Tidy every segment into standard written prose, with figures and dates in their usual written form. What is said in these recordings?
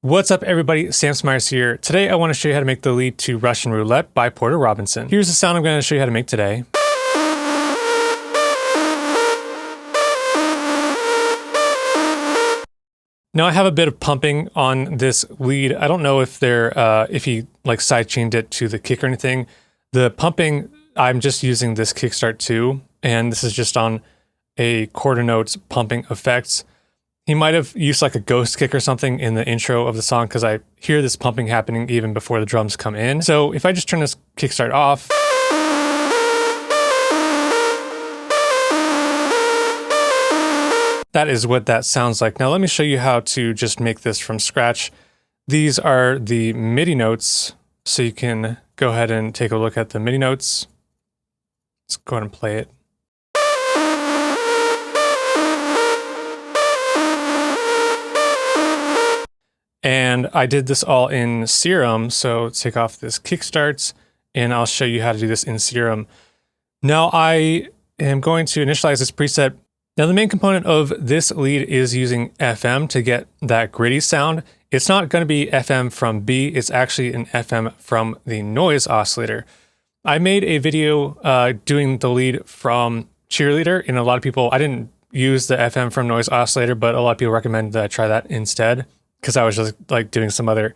What's up everybody, Sam Smyers here. Today I want to show you how to make the lead to Russian Roulette by Porter Robinson. Here's the sound I'm going to show you how to make today. Now I have a bit of pumping on this lead. I don't know if if he like sidechained it to the kick or anything. The pumping, I'm just using this kickstart 2, and this is just on a quarter notes pumping effects. He might have used like a ghost kick or something in the intro of the song because I hear this pumping happening even before the drums come in. So if I just turn this kickstart off, that is what that sounds like. Now let me show you how to just make this from scratch. These are the MIDI notes, so you can go ahead and take a look at the MIDI notes. Let's go ahead and play it. And I did this all in Serum, so let's take off this kickstarts, and I'll show you how to do this in Serum. Now I am going to initialize this preset. Now the main component of this lead is using FM to get that gritty sound. It's not going to be FM from B, it's actually an FM from the noise oscillator. I made a video doing the lead from Cheerleader, and a lot of people, I didn't use the FM from noise oscillator, but a lot of people recommend that I try that instead, because I was just like doing some other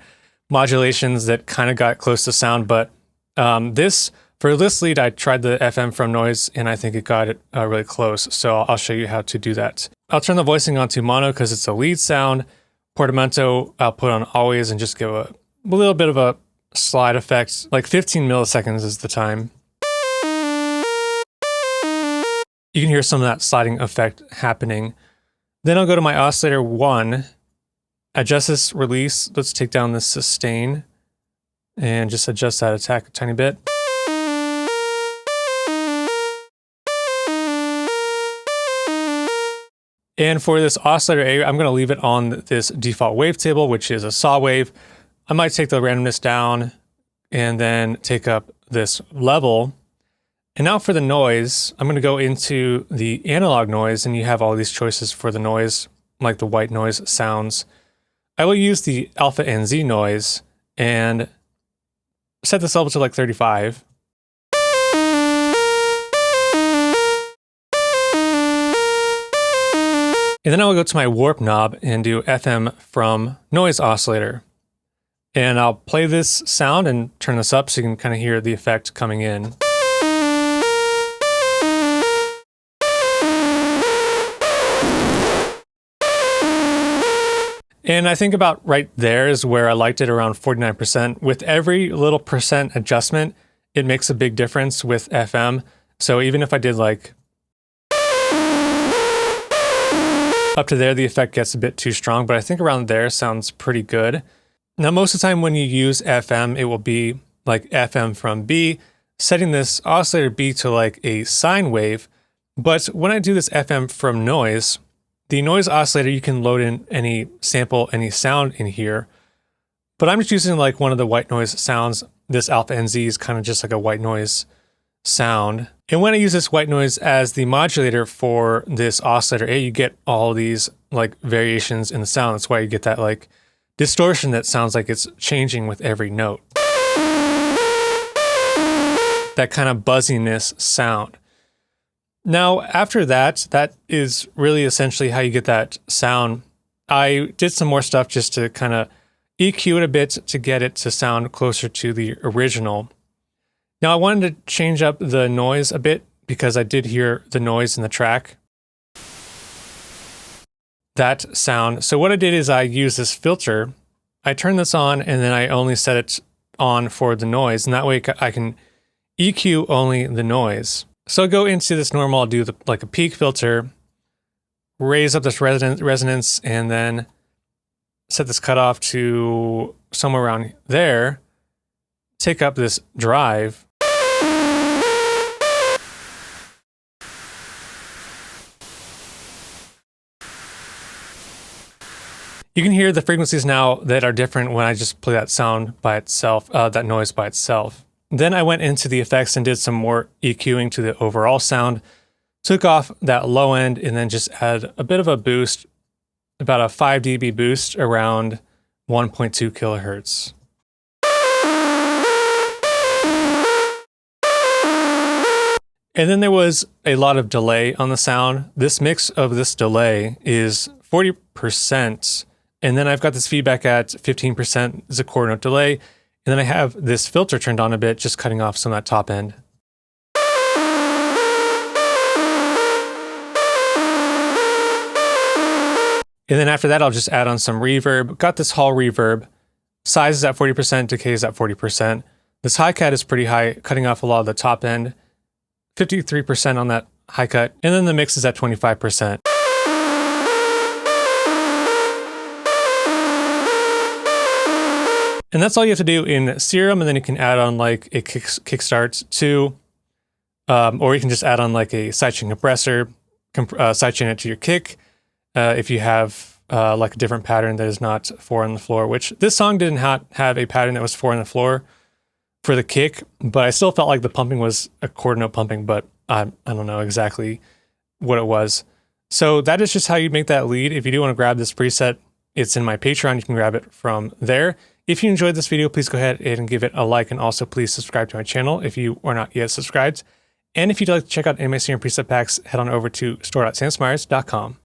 modulations that kind of got close to sound. But for this lead, I tried the FM from noise, and I think it got it really close. So I'll show you how to do that. I'll turn the voicing on to mono because it's a lead sound. Portamento, I'll put on always and just give a little bit of a slide effect. Like 15 milliseconds is the time. You can hear some of that sliding effect happening. Then I'll go to my oscillator 1, adjust this release. Let's take down this sustain and just adjust that attack a tiny bit. And for this oscillator A, I'm going to leave it on this default wavetable, which is a saw wave. I might take the randomness down and then take up this level. And now for the noise, I'm going to go into the analog noise, and you have all these choices for the noise, like the white noise sounds. I will use the alpha and Z noise and set this level to like 35. And then I'll go to my warp knob and do FM from noise oscillator. And I'll play this sound and turn this up so you can kind of hear the effect coming in. And I think about right there is where I liked it, around 49%. With every little percent adjustment, it makes a big difference with FM. So even if I did like up to there, the effect gets a bit too strong, but I think around there sounds pretty good. Now, most of the time when you use FM, it will be like FM from B, setting this oscillator B to like a sine wave. But when I do this FM from noise, the noise oscillator, you can load in any sample, any sound in here. But I'm just using like one of the white noise sounds. This alpha NZ is kind of just like a white noise sound. And when I use this white noise as the modulator for this oscillator A, you get all these like variations in the sound. That's why you get that like distortion that sounds like it's changing with every note. That kind of buzziness sound. Now, after that, that is really essentially how you get that sound. I did some more stuff just to kind of EQ it a bit to get it to sound closer to the original. Now, I wanted to change up the noise a bit because I did hear the noise in the track. That sound. So what I did is I used this filter. I turned this on, and then I only set it on for the noise, and that way I can EQ only the noise. So I'll go into this normal, I'll do like a peak filter, raise up this resonance, and then set this cutoff to somewhere around there, take up this drive. You can hear the frequencies now that are different when I just play that sound by itself, that noise by itself. Then I went into the effects and did some more EQing to the overall sound, took off that low end, and then just add a bit of a boost, about a 5 dB boost around 1.2 kilohertz. And then there was a lot of delay on the sound. This mix of this delay is 40%. And then I've got this feedback at 15% is a quarter note delay. And then I have this filter turned on a bit, just cutting off some of that top end. And then after that, I'll just add on some reverb. Got this hall reverb. Size is at 40%, decay is at 40%. This high cut is pretty high, cutting off a lot of the top end. 53% on that high cut. And then the mix is at 25%. And that's all you have to do in Serum, and then you can add on like a kickstart to, or you can just add on like a sidechain compressor, sidechain it to your kick. If you have like a different pattern that is not 4 on the floor, which this song didn't have a pattern that was 4 on the floor for the kick, but I still felt like the pumping was a quarter note pumping, but I don't know exactly what it was. So that is just how you make that lead. If you do want to grab this preset, it's in my Patreon. You can grab it from there. If you enjoyed this video, please go ahead and give it a like, and also please subscribe to my channel if you are not yet subscribed. And if you'd like to check out MIDI Serum preset packs, head on over to store.samsmyers.com.